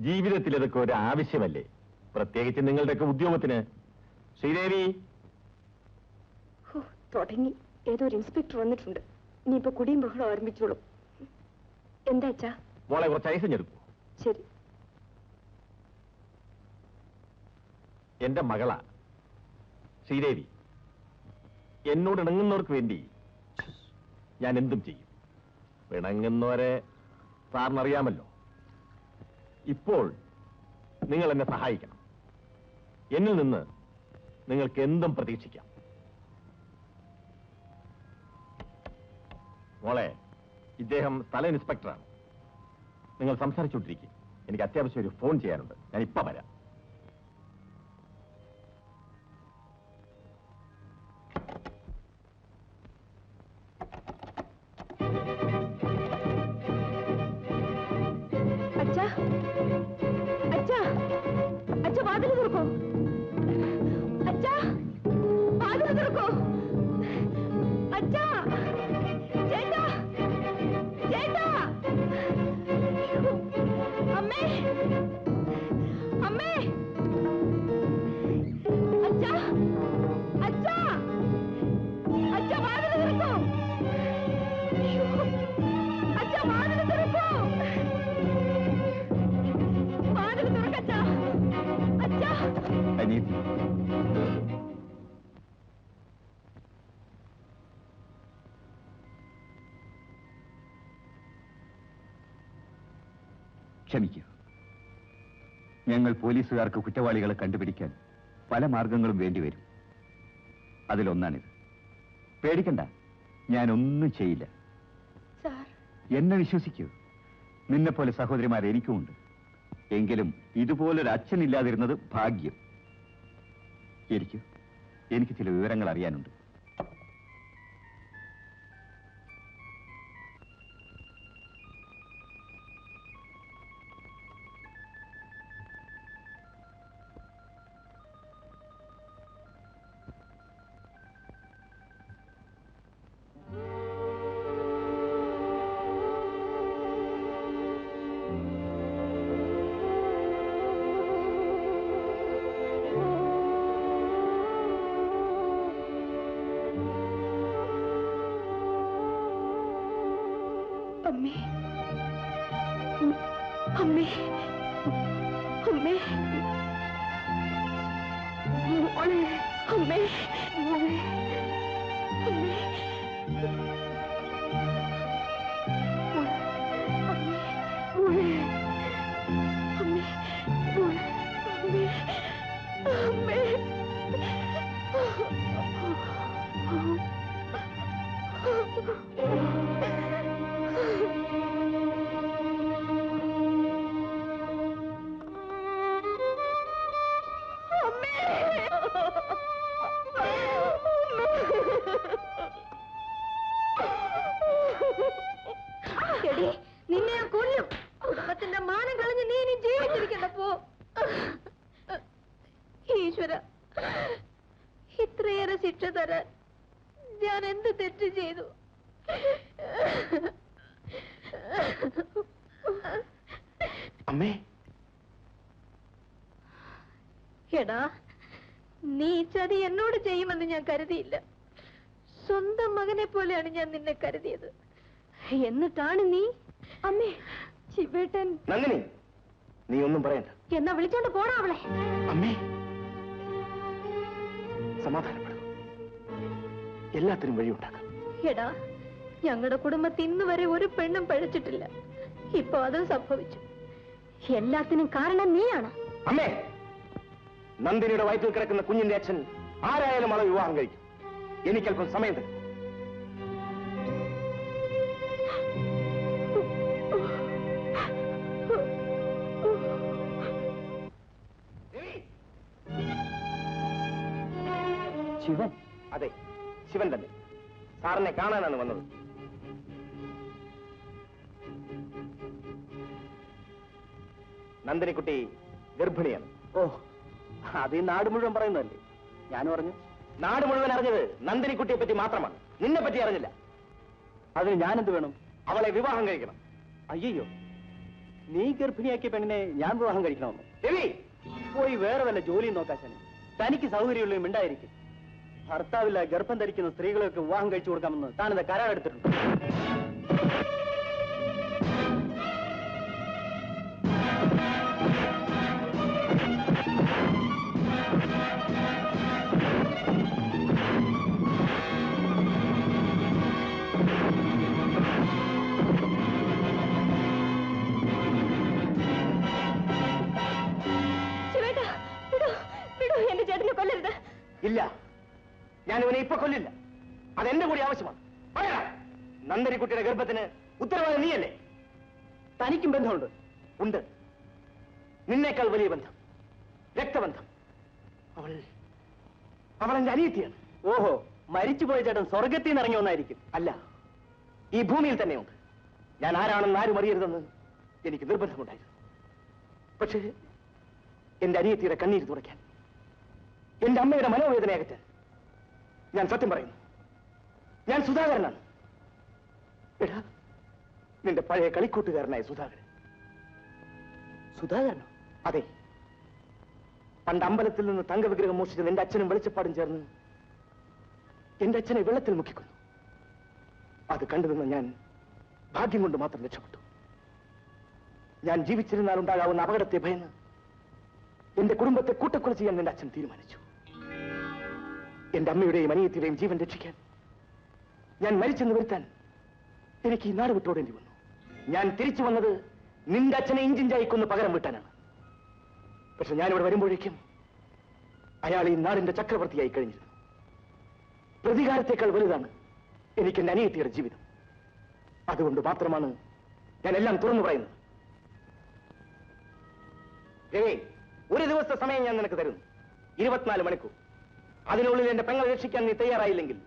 ജീവിതത്തിൽ ഇതൊക്കെ ഒരു ആവശ്യമല്ലേ, പ്രത്യേകിച്ച് നിങ്ങളുടെയൊക്കെ ഉദ്യോഗത്തിന്. ശ്രീദേവി തുടങ്ങി. ഏതോ ഒരു ഇൻസ്പെക്ടർ വന്നിട്ടുണ്ട്. ഇനിയിപ്പോ കുടിയും ബഹളം ആരംഭിച്ചോളൂ. എന്താ അച്ഛാ? മോളെ കുറച്ച് ഐസഞ്ഞെടുക്കൂ. ശരി. എന്റെ മകളാ ശ്രീദേവി. എന്നോട് ഇണങ്ങുന്നവർക്ക് വേണ്ടി ഞാൻ എന്തും ചെയ്യും. ഇണങ്ങുന്നവരെ സാറിനറിയാമല്ലോ. ഇപ്പോൾ നിങ്ങൾ എന്നെ സഹായിക്കണം. എന്നിൽ നിന്ന് നിങ്ങൾക്ക് എന്തും പ്രതീക്ഷിക്കാം. മോളെ, ഇദ്ദേഹം സ്ഥല ഇൻസ്പെക്ടറാണ്. നിങ്ങൾ സംസാരിച്ചുകൊണ്ടിരിക്കും. എനിക്ക് അത്യാവശ്യം ഒരു ഫോൺ ചെയ്യാനുണ്ട്. ഞാൻ ഇപ്പൊ വരാം. അച്ഛാ, അച്ഛാ, അച്ഛാ വാതിൽ തുറക്കോ. അച്ഛാ, വാതിൽ തുറക്കോ. അച്ഛാ, ചേട്ടാ, ചേട്ടാ, അമ്മേ, അമ്മേ, അച്ഛാ, അച്ഛാ, അച്ഛാ വാതിൽ തുറക്കോ. അച്ഛാ വാതിൽ തുറക്കോ. വാതിൽ തുറക്കച്ചാ. അച്ഛാ. ക്ഷമിക്കൂ. ഞങ്ങൾ പോലീസുകാർക്ക് കുറ്റവാളികളെ കണ്ടുപിടിക്കാൻ പല മാർഗങ്ങളും വേണ്ടിവരും. അതിലൊന്നാണിത്. പേടിക്കണ്ട, ഞാനൊന്നും ചെയ്യില്ല. എന്നെ വിശ്വസിക്കൂ. നിന്നെപ്പോലെ സഹോദരിമാർ എനിക്കുമുണ്ട്. എങ്കിലും ഇതുപോലൊരു അച്ഛനില്ലാതിരുന്നത് ഭാഗ്യം. എനിക്ക് ചില വിവരങ്ങൾ അറിയാനുണ്ട്. നിന്നെ ഞാൻ കൊല്ലും. കുടുംബത്തിന്റെ മാനം കളഞ്ഞ് നീ ഇനി ജീവിച്ചിരിക്കണ്ടപ്പോ. ഈശ്വര, ഇത്രയേറെ ശിക്ഷ തരാൻ ഞാൻ എന്ത് തെറ്റ് ചെയ്തു? അമ്മേ, എടാ, നീ ചതി എന്നോട് ചെയ്യുമെന്ന് ഞാൻ കരുതിയില്ല. സ്വന്തം മകനെ പോലെയാണ് ഞാൻ നിന്നെ കരുതിയത്. എന്നിട്ടാണ് നീ അമ്മേ ശിവേട്ടൻ. നന്ദിനി, നീ ഒന്നും പറയണ്ട. എന്നാ വിളിച്ചോണ്ട് പോടാ അവളെ. അമ്മേ, സമാധാനപ്പെടും. എല്ലാത്തിനും വഴിയുണ്ടാക്കാം. എടാ, ഞങ്ങളുടെ കുടുംബത്തിൽ ഇന്ന് വരെ ഒരു പെണ്ണും പഴിച്ചിട്ടില്ല. ഇപ്പൊ അതും സംഭവിച്ചു. എല്ലാത്തിനും കാരണം നീയാണ്. അമ്മേ, നന്ദിനിയുടെ വയറ്റിൽ കിടക്കുന്ന കുഞ്ഞിന്റെ അച്ഛൻ ആരായാലും അവളെ വിവാഹം കഴിക്കും. എനിക്കല്പം സമയം തരും. ശിവൻ? അതെ, ശിവൻ തന്നെ. സാറിനെ കാണാനാണ് വന്നത്. നന്ദിനിക്കുട്ടി ഗർഭിണിയാണ്. ഓ, അത് ഈ നാട് മുഴുവൻ പറയുന്നതല്ലേ? ഞാൻ പറഞ്ഞു. നാട് മുഴുവൻ അറിഞ്ഞത് നന്ദിനിക്കുട്ടിയെ പറ്റി മാത്രമാണ്. നിന്നെ പറ്റി അറിഞ്ഞില്ല. അതിന് ഞാനെന്ത് വേണം? അവളെ വിവാഹം കഴിക്കണം. അയ്യോ, നീ ഗർഭിണിയാക്കിയ പെണ്ണിനെ ഞാൻ വിവാഹം കഴിക്കണമെന്ന്. രവി, പോയി വേറെ വല്ല ജോലിയും നോക്കാശാനെ. തനിക്ക് സൗകര്യമുള്ള മിണ്ടായിരിക്കും. ഭർത്താവില്ല ഗർഭം ധരിക്കുന്ന സ്ത്രീകളെയൊക്കെ വിവാഹം കഴിച്ചു കൊടുക്കാമെന്ന് താനെന്താ കരാറെടുത്തിട്ടുണ്ട്? ഇല്ല, ഞാൻ ഇവനെ ഇപ്പൊ കൊല്ലില്ല. അതെന്റെ കൂടി ആവശ്യമാണ്. നന്ദരിക്കുട്ടിയുടെ ഗർഭത്തിന് ഉത്തരവാദി നീയല്ലേ? തനിക്കും ബന്ധമുണ്ട്. ഉണ്ട്, നിന്നേക്കാൾ വലിയ ബന്ധം, രക്തബന്ധം. അവൾ എന്റെ അനിയത്തിയാണ്. ഓഹോ, മരിച്ചുപോയ ചേട്ടൻ സ്വർഗത്തിൽ നിന്ന് ഇറങ്ങി വന്നായിരിക്കും. അല്ല, ഈ ഭൂമിയിൽ തന്നെയുണ്ട്. ഞാൻ ആരാണെന്ന് ആരും അറിയരുതെന്ന് എനിക്ക് നിർബന്ധമുണ്ടായിരുന്നു. പക്ഷേ എന്റെ അനിയത്തിയുടെ കണ്ണീര് തുടയ്ക്കാൻ, എന്റെ അമ്മയുടെ മനോവേദനയാകട്ടെ, ഞാൻ സത്യം പറയുന്നു, ഞാൻ സുധാകരനാണ്. എടാ, നിന്റെ പഴയ കളിക്കൂട്ടുകാരനായ സുധാകരൻ. സുധാകരനോ? അതെ. പണ്ട് അമ്പലത്തിൽ നിന്ന് തങ്കവിഗ്രഹം മോഷിച്ച് നിന്റെ അച്ഛനും വെളിച്ചപ്പാടും ചേർന്ന് എന്റെ അച്ഛനെ വെള്ളത്തിൽ മുക്കിക്കൊന്നു. അത് കണ്ടുനിന്ന് ഞാൻ ഭാഗ്യം കൊണ്ട് മാത്രം രക്ഷപ്പെട്ടു. ഞാൻ ജീവിച്ചിരുന്നാൽ ഉണ്ടാകാവുന്ന അപകടത്തെ ഭയന്ന് എന്റെ കുടുംബത്തെ കൂട്ടക്കൊല ചെയ്യാൻ നിന്റെ അച്ഛൻ തീരുമാനിച്ചു. എന്റെ അമ്മയുടെയും അനിയത്തിയുടെയും ജീവൻ രക്ഷിക്കാൻ, ഞാൻ മരിച്ചെന്ന് വരുത്താൻ എനിക്ക് ഈ നാട് വിട്ടോടേണ്ടി വന്നു. ഞാൻ തിരിച്ചു വന്നത് നിന്റെ അച്ഛനെ ഇഞ്ചിഞ്ചായി കൊന്ന് പകരം വീട്ടാനാണ്. പക്ഷെ ഞാനിവിടെ വരുമ്പോഴേക്കും അയാൾ ഈ നാടിന്റെ ചക്രവർത്തിയായി കഴിഞ്ഞിരുന്നു. പ്രതികാരത്തെക്കാൾ വലുതാണ് എനിക്ക് എന്റെ അനിയത്തിയുടെ ജീവിതം. അതുകൊണ്ട് മാത്രമാണ് ഞാൻ എല്ലാം തുറന്നു പറയുന്നത്. രവി, ഒരു ദിവസത്തെ സമയം ഞാൻ നിനക്ക് തരുന്നു, 24 മണിക്കൂർ. അതിനുള്ളിൽ എന്റെ പെങ്ങളെ രക്ഷിക്കാൻ നീ തയ്യാറായില്ലെങ്കിൽ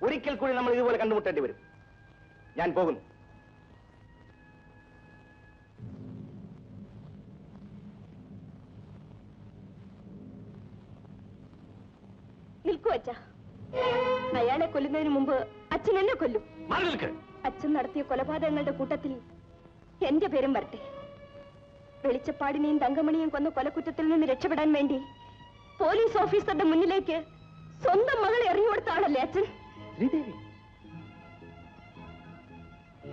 ഒരിക്കൽ കൂടി നമ്മൾ ഇതുപോലെ കണ്ടുമുട്ടേണ്ടി വരും. ഞാൻ പോകുന്നു. നിൽക്കൂ അച്ഛാ. അയാളെ കൊല്ലുന്നതിന് മുമ്പ് അച്ഛൻ എന്നെ കൊല്ലും. അച്ഛൻ നടത്തിയ കൊലപാതകങ്ങളുടെ കൂട്ടത്തിൽ എന്റെ പേരും വരട്ടെ. വെളിച്ചപ്പാടിനെയും തങ്കമണിയും കൊന്ന കൊലക്കുറ്റത്തിൽ നിന്ന് രക്ഷപ്പെടാൻ വേണ്ടി പോലീസ് ഓഫീസറുടെ മുന്നിലേക്ക് സ്വന്തം മകളെ എറിഞ്ഞുകൊടുത്ത ആളല്ലേ അച്ഛൻ?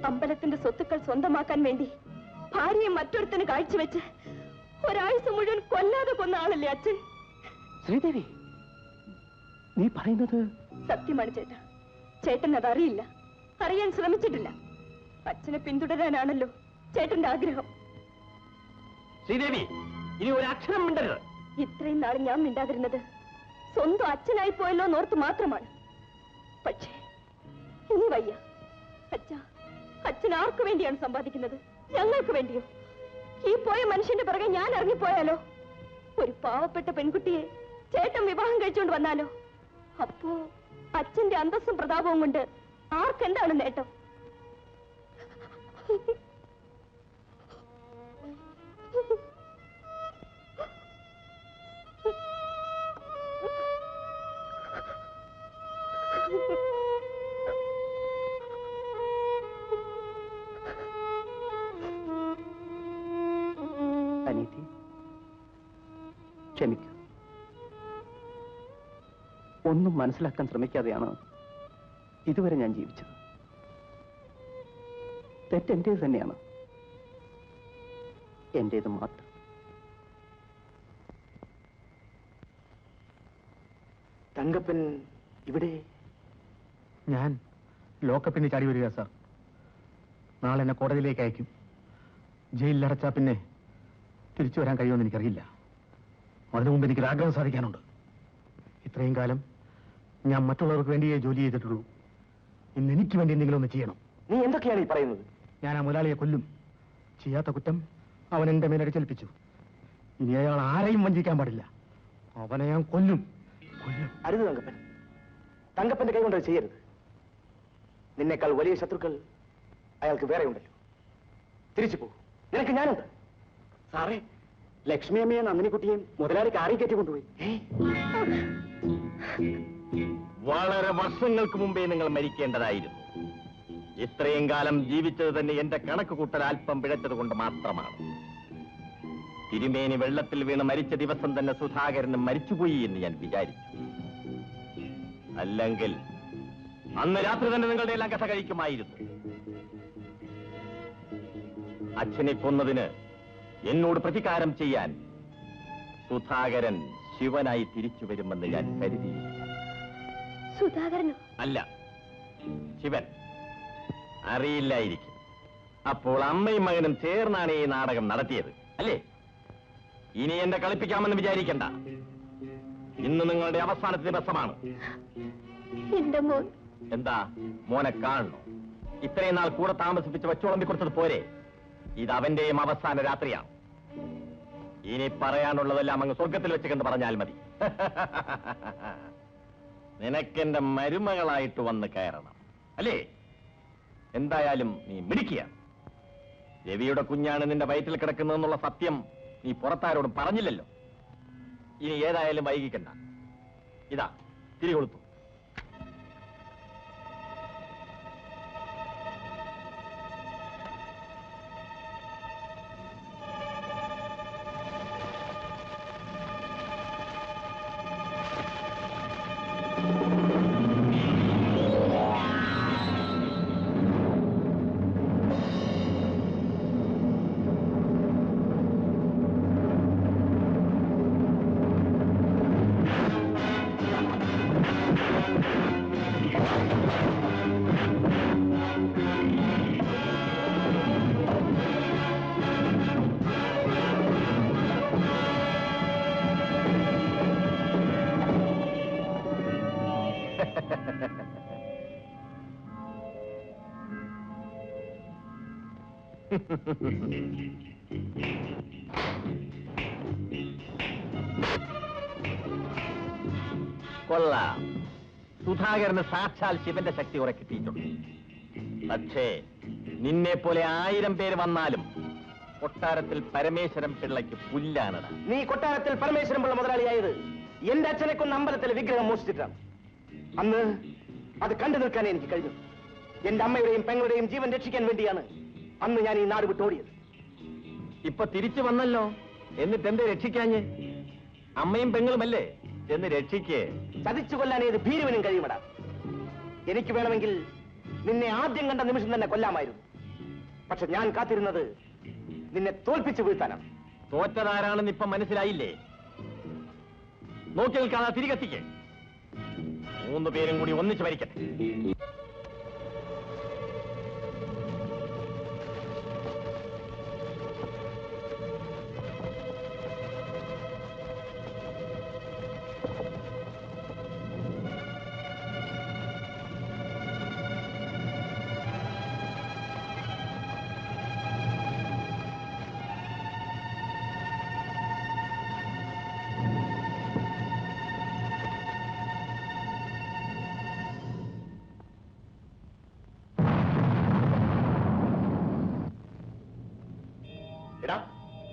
അമ്പലത്തിന്റെ സ്വത്തുക്കൾ സ്വന്തമാക്കാൻ വേണ്ടി ഭാര്യയെ മറ്റൊരുത്തന് കാഴ്ചവെച്ച് ഒരാഴ്ച മുഴുവൻ കൊല്ലാതെ കൊന്ന ആളല്ലേ അച്ഛൻ? ശ്രീദേവി, നീ പറയുന്നത് സത്യമാണ് ചേട്ടാ. ചേട്ടൻ അതറിയില്ല, അറിയാൻ ശ്രമിച്ചിട്ടില്ല. അച്ഛനെ പിന്തുടരാനാണല്ലോ ചേട്ടന്റെ ആഗ്രഹം. ശ്രീദേവി, ഇനി ഒരു അക്ഷരം മിണ്ടരുത്. ഇത്രയും നാൾ ഞാൻ മിണ്ടാതിരുന്നത് സ്വന്തം അച്ഛനായി പോയല്ലോ എന്നോർത്ത് മാത്രമാണ്. പക്ഷേ ഇനി വയ്യ. അച്ഛൻ ആർക്കു വേണ്ടിയാണ് സമ്പാദിക്കുന്നത്? ഞങ്ങൾക്ക് വേണ്ടിയോ? ഈ പോയ മനുഷ്യന്റെ പിറകെ ഞാൻ ഇറങ്ങിപ്പോയാലോ? ഒരു പാവപ്പെട്ട പെൺകുട്ടിയെ ചേട്ടൻ വിവാഹം കഴിച്ചുകൊണ്ട് വന്നാലോ? അപ്പോ അച്ഛന്റെ അന്തസ്സും പ്രതാപവും കൊണ്ട് ആർക്കെന്താണ് നേട്ടം? അനീതി, ക്ഷമിക്കൂ. ഒന്നും മനസ്സിലാക്കാൻ ശ്രമിക്കാതെയാണ് ഇതുവരെ ഞാൻ ജീവിച്ചത്. തെറ്റെന്റേത് തന്നെയാണ്, എന്റേത് മാത്രം. തങ്കപ്പൻ ഇവിടെ? ഞാൻ ലോക്കപ്പിന് ചാടി വരിക സാർ. നാളെ എന്നെ കോടതിയിലേക്ക് അയക്കും. ജയിലിലടച്ചാൽ പിന്നെ തിരിച്ചു വരാൻ കഴിയുമെന്ന് എനിക്കറിയില്ല. അതിനു മുമ്പ് എനിക്കൊരു ആഗ്രഹം സാധിക്കാനുണ്ട്. ഇത്രയും കാലം ഞാൻ മറ്റുള്ളവർക്ക് വേണ്ടിയേ ജോലി ചെയ്തിട്ടുള്ളൂ. ഇന്ന് എനിക്ക് വേണ്ടി എന്തെങ്കിലും ഒന്ന് ചെയ്യണം. നീ എന്തൊക്കെയാണ് ഈ പറയുന്നത്? ഞാൻ ആ മുതലാളിയെ കൊല്ലും. ചെയ്യാത്ത കുറ്റം അവൻ എന്റെ മേലടിച്ചേൽപ്പിച്ചു. ഇനി അയാൾ ആരെയും വഞ്ചിക്കാൻ പാടില്ല. അവനെ ഞാൻ കൊല്ലും. അരുത് തങ്കപ്പൻ, തങ്കപ്പന്റെ കൈ കൊണ്ട് ചെയ്യരുത്. നിന്നേക്കാൾ വലിയ ശത്രുക്കൾ അയാൾക്ക് വേറെ ഉണ്ടല്ലോ. തിരിച്ചു പോകും, നിനക്ക് ഞാനുണ്ട്. സാറേ, ലക്ഷ്മി അമ്മയെ നന്ദിനിക്കുട്ടിയെയും മുതലാളി കാറി കയറ്റി കൊണ്ടുപോയി. വളരെ വർഷങ്ങൾക്ക് മുമ്പേ നിങ്ങൾ മരിക്കേണ്ടതായിരുന്നു. ഇത്രയും കാലം ജീവിച്ചത് തന്നെ എന്റെ കണക്ക് കൂട്ടൽ അല്പം പിഴച്ചത് കൊണ്ട് മാത്രമാണ്. തിരുമേനി വെള്ളത്തിൽ വീണ് മരിച്ച ദിവസം തന്നെ സുധാകരനും മരിച്ചുപോയി എന്ന് ഞാൻ വിചാരിച്ചു. അല്ലെങ്കിൽ അന്ന് രാത്രി തന്നെ നിങ്ങളുടെ എല്ലാം കഥ കഴിക്കുമായിരുന്നു. അച്ഛനെ കൊന്നതിന് എന്നോട് പ്രതികാരം ചെയ്യാൻ സുധാകരൻ ശിവനായി തിരിച്ചു വരുമെന്ന് ഞാൻ കരുതി. സുധാകരനോ? അല്ല, ശിവൻ. അറിയില്ലായിരിക്കും. അപ്പോൾ അമ്മയും മകനും ചേർന്നാണ് ഈ നാടകം നടത്തിയത്, അല്ലേ? ഇനി എന്നെ കളിപ്പിക്കാമെന്ന് വിചാരിക്കണ്ട. ഇന്ന് നിങ്ങളുടെ അവസാനത്തെ ദിവസമാണ്. എന്റെ മോൻ. എന്താ, മോനെ കാണണോ? ഇത്രയും നാൾ കൂടെ താമസിപ്പിച്ച് വച്ചോളമ്പി കൊടുത്തത് പോരെ? ഇത് അവന്റെയും അവസാന രാത്രിയാണ്. ഇനി പറയാനുള്ളതെല്ലാം അങ്ങ് സ്വർഗത്തിൽ വെച്ച് കണ്ട് പറഞ്ഞാൽ മതി. നിനക്കെന്റെ മരുമകളായിട്ട് വന്ന് കയറണം, അല്ലേ? എന്തായാലും നീ മിടിക്കുകയാണ്. രവിയുടെ കുഞ്ഞാണ് നിന്റെ വയറ്റിൽ കിടക്കുന്നതെന്നുള്ള സത്യം നീ പുറത്താരോടും പറഞ്ഞില്ലല്ലോ. ഇനി ഏതായാലും വൈകിക്കണ്ട. ഇതാ തിരി കൊടുത്തു. കൊള്ളാം. സുധാകരന് സാക്ഷാൽ ശിവന്റെ ശക്തി ഉറ കിട്ടിയിട്ടുണ്ട്. പക്ഷേ നിന്നെ പോലെ 1000 പേര് വന്നാലും കൊട്ടാരത്തിൽ പരമേശ്വരൻ പിള്ളയ്ക്ക് പുല്ലാനട. നീ കൊട്ടാരത്തിൽ പരമേശ്വരൻ പിള്ള മുതലാളിയായത് എന്റെ അച്ഛനെ കൊന്ന് അമ്പലത്തിലെ വിഗ്രഹം മോഷ്ടിച്ചിട്ടാണ്. അന്ന് അത് കണ്ടു നിൽക്കാനേ എനിക്ക് കഴിഞ്ഞു. എന്റെ അമ്മയുടെയും പെങ്ങളുടെയും ജീവൻ രക്ഷിക്കാൻ വേണ്ടിയാണ് അന്ന് ഞാൻ ഈ നാട് വിട്ടോടിയത്. ഇപ്പൊ തിരിച്ചു വന്നല്ലോ, എന്നിട്ട് എന്തേ രക്ഷിക്കാഞ്ഞ്? അമ്മയും പെങ്ങളുമല്ലേ, എന്ന് രക്ഷിക്കേ. ചതിച്ചു കൊല്ലാൻ ഏത് ഭീരുവിനും കഴിയുമടാ. എനിക്ക് വേണമെങ്കിൽ നിന്നെ ആദ്യം കണ്ട നിമിഷം തന്നെ കൊല്ലാമായിരുന്നു. പക്ഷെ ഞാൻ കാത്തിരുന്നത് നിന്നെ തോൽപ്പിച്ചു വീഴ്ത്താനാണ്. തോറ്റതാരാണെന്ന് ഇപ്പൊ മനസ്സിലായില്ലേ? നോക്കി നിൽക്കാതെ തിരികെത്തിക്കേ. 3 പേരും കൂടി ഒന്നിച്ച് മരിക്കട്ടെ.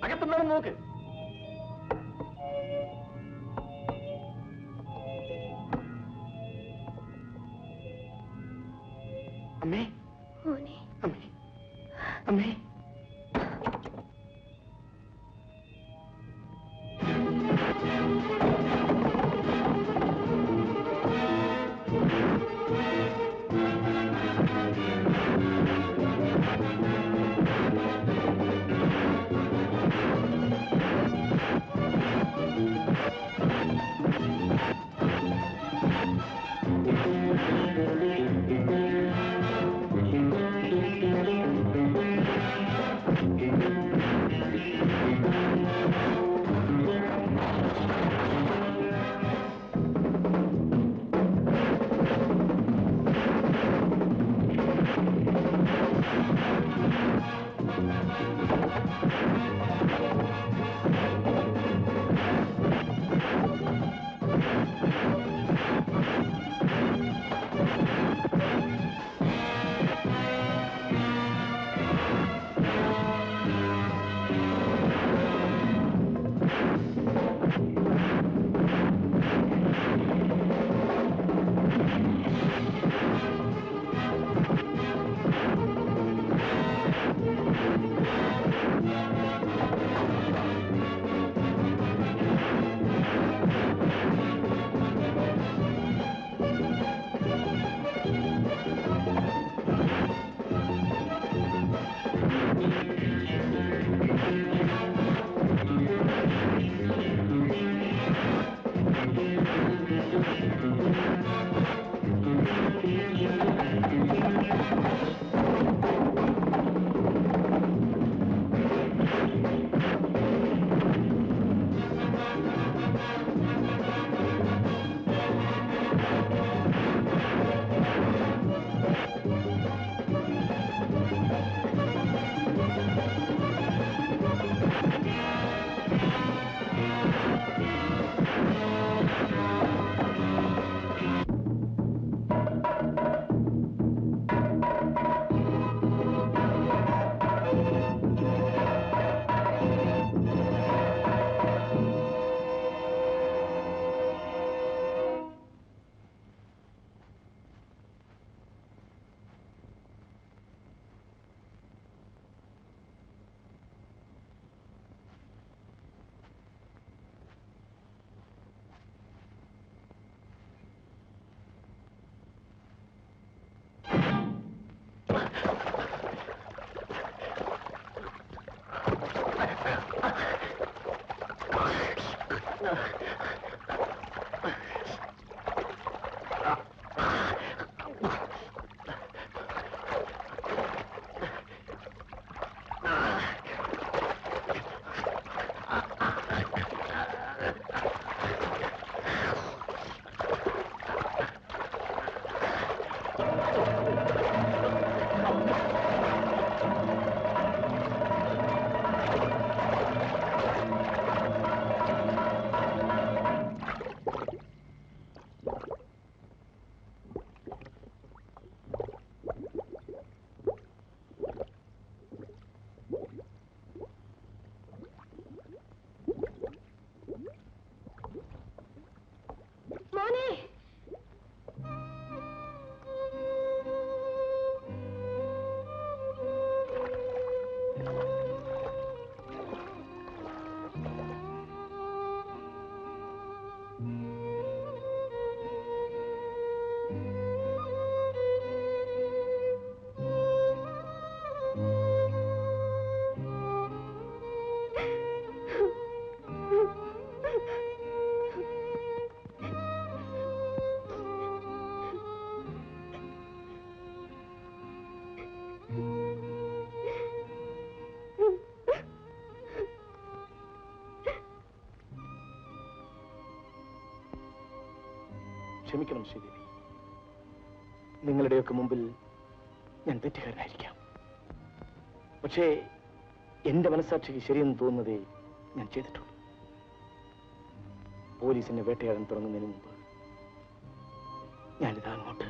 അകത്തുണ്ടാവും നോക്ക്. അമ്മേ, മോനെ. അമ്മേ, അമ്മേ. ക്ഷമിക്കണം ശ്രീദേവി, നിങ്ങളുടെയൊക്കെ മുമ്പിൽ ഞാൻ തെറ്റുകാരനായിരിക്കാം. പക്ഷേ എന്റെ മനസ്സാക്ഷിക്ക് ശരിയെന്ന് തോന്നുന്നതേ ഞാൻ ചെയ്തിട്ടുള്ളൂ. പോലീസിനെ വേട്ടയാടാൻ തുടങ്ങുന്നതിന് മുമ്പ് ഞാനിതാ അങ്ങോട്ട്